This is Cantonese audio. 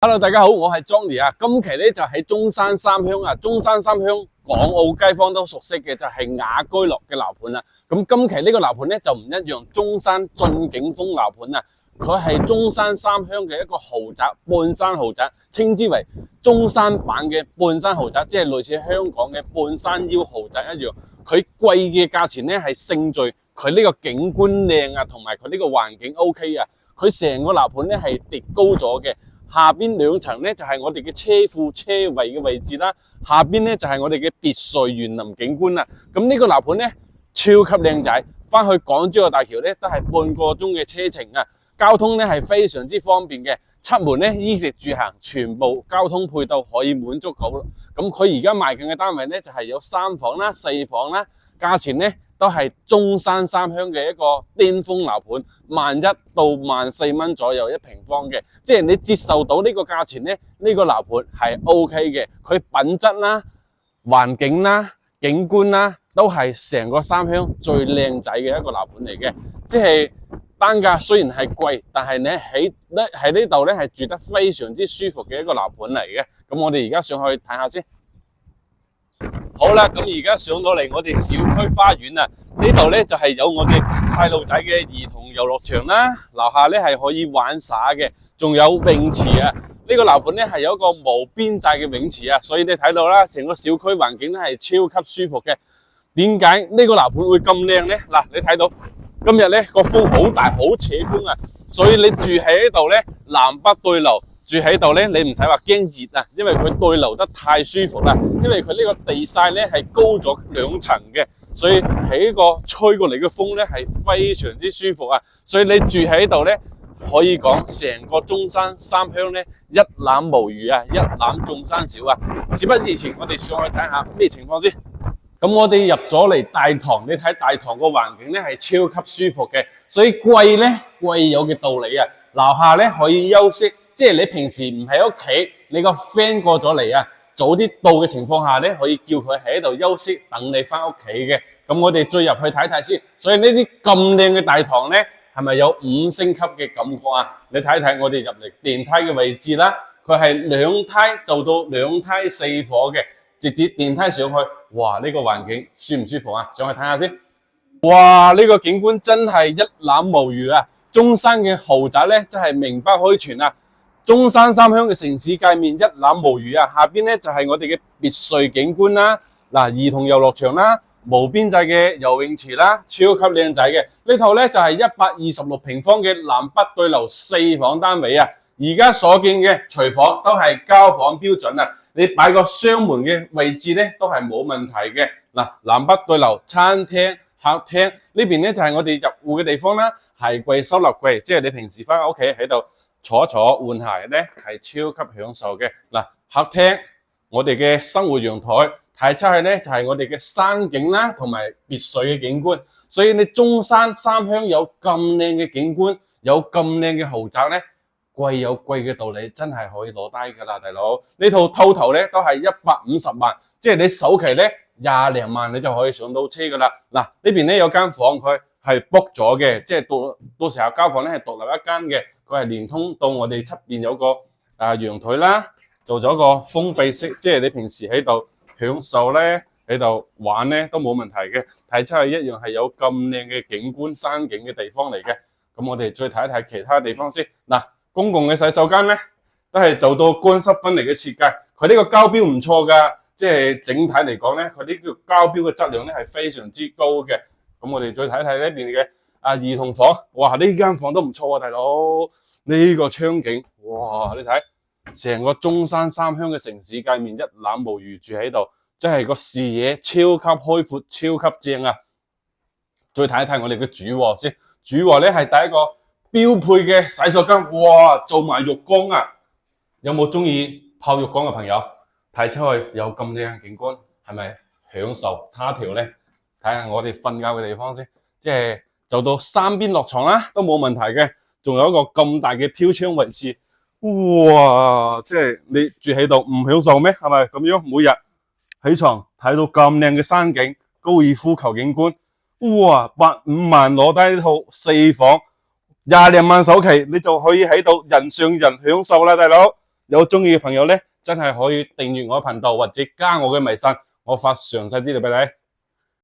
Hello， 大家好，我係 Johnny 啊。今期咧就喺中山三鄉啊，中山三鄉港澳街坊都熟悉嘅就係雅居樂嘅樓盤啦。咁今期呢個樓盤咧就唔一樣，中山駿景峰樓盤啊，佢係中山三鄉嘅一個豪宅，半山豪宅，稱之為中山版嘅半山豪宅，即係類似香港嘅半山腰豪宅一樣。佢貴嘅價錢咧係勝在佢呢個景觀靚啊，同埋佢呢個環境 OK 啊。佢成個樓盤咧係疊高咗嘅。下邊兩層咧就係我哋嘅車庫車位嘅位置啦，下邊咧就係我哋嘅別墅園林景觀啦。咁呢個樓盤咧超級靚仔，翻去港珠澳大橋咧都係半個鐘嘅車程啊，交通咧係非常之方便嘅。出門咧衣食住行全部交通配套可以滿足到。咁佢而家賣緊嘅單位咧就係有3房啦、4房啦，價錢咧都係中山三鄉嘅一個巔峰樓盤，11,000到14,000蚊左右一平方嘅，即係你接受到呢個價錢咧，呢個樓盤係 OK 嘅。佢品質啦、環境啦、景觀啦，都係成個三鄉最靚仔嘅一個樓盤嚟嘅。即係單價雖然係貴，但係你喺呢度咧係住得非常之舒服嘅一個樓盤嚟嘅。咁我哋而家上去睇下先。好啦，咁而家上到嚟我哋小區花園啊，呢度咧就係有我哋細路仔嘅兒童遊樂場啦，樓下咧係可以玩耍嘅，仲有泳池啊。呢個樓盤咧係有一個無邊際嘅泳池啊，所以你睇到啦，成個小區環境咧係超級舒服嘅。點解呢個樓盤會咁靚咧？嗱，你睇到今日咧個風好大，好扯風啊，所以你住喺呢度咧南北對流。住喺度咧，你唔使話驚熱啊，因為佢對流得太舒服啦。因為佢呢個地勢咧係高咗2層嘅，所以喺呢個吹過嚟嘅風咧係非常之舒服啊。所以你住喺度咧，可以講成個中山三鄉咧一覽無餘啊，一覽眾山小啊。事不宜遲，我哋上去睇下咩情況先。咁我哋入咗嚟大堂，你睇大堂個環境咧係超級舒服嘅，所以貴咧貴有嘅道理啊。樓下咧可以休息。即係你平時唔喺屋企，你個 friend 過咗嚟啊，早啲到嘅情況下咧，可以叫佢喺度休息，等你翻屋企嘅。咁我哋再入去睇睇先。所以呢啲咁靚嘅大堂咧，係咪有5星級嘅感覺啊？你睇睇我哋入嚟電梯嘅位置啦，佢係2梯做到2梯4伙嘅，直接電梯上去。哇！呢個環境舒唔舒服啊？上去睇下先。哇！呢個景觀真係一覽無餘啊！中山嘅豪宅咧，真係名不虛傳啊！中山三鄉嘅城市界面一覽無餘啊！下邊咧就係我哋嘅別墅景觀啦，嗱，兒童遊樂場啦，無邊際嘅游泳池啦，超級靚仔嘅。呢套咧就係126平方嘅南北對流4房單位啊！而家所見嘅廚房都係交房標準啊！你擺個雙門嘅位置咧都係冇問題嘅。嗱，南北對流餐廳、客廳呢邊咧就係我哋入戶嘅地方啦，鞋櫃、收納櫃，即係你平時翻屋企喺度坐換鞋咧係超級享受嘅。嗱，客廳我哋嘅生活陽台睇出去咧就係我哋嘅山景啦，同埋別墅嘅景觀。所以你中山三鄉有咁靚嘅景觀，有咁靚嘅豪宅咧，貴有貴嘅道理，真係可以攞低噶啦，大佬。呢套套頭咧都係150萬，即係你首期咧20零萬你就可以上到車噶啦。嗱，呢邊咧有間房佢係 book 咗嘅，即係到時候交房咧係獨立一間嘅。佢係連通到我哋出邊有個陽台啦，做咗個封閉式，即係你平時喺度享受咧，喺度玩咧都冇問題嘅。睇出去一樣係有咁靚嘅景觀山景嘅地方嚟嘅。咁我哋再睇一睇其他地方先。嗱，公共嘅洗手間咧都係做到乾濕分離嘅設計，佢呢個膠標唔錯㗎，即係整體嚟講咧，佢呢個膠標嘅質量咧係非常之高嘅。咁我哋再睇睇呢邊嘅兒童房，哇！呢間房都唔錯啊，大佬。呢個窗景，哇！你睇成個中山三鄉嘅城市界面一覽無餘，住喺度，真係個視野超級開闊，超級正啊！再睇一睇我哋嘅主臥先，主臥咧係第一個標配嘅洗手間，哇！做埋浴缸啊！有冇中意泡浴缸嘅朋友？睇出去有咁靚嘅景觀，係咪享受他條咧？睇下我哋瞓覺嘅地方先，即係做到3邊落床啦，都冇問題嘅。仲有一個咁大嘅飄窗位置，哇！即係你住喺度唔享受咩？係咪咁樣？每日起床睇到咁靚嘅山景、高爾夫球景觀，哇！85萬攞低呢套4房，20零萬首期，你就可以喺度人上人享受啦，大佬。有中意嘅朋友咧，真係可以訂閱我嘅頻道或者加我嘅微信，我發詳細資料俾你。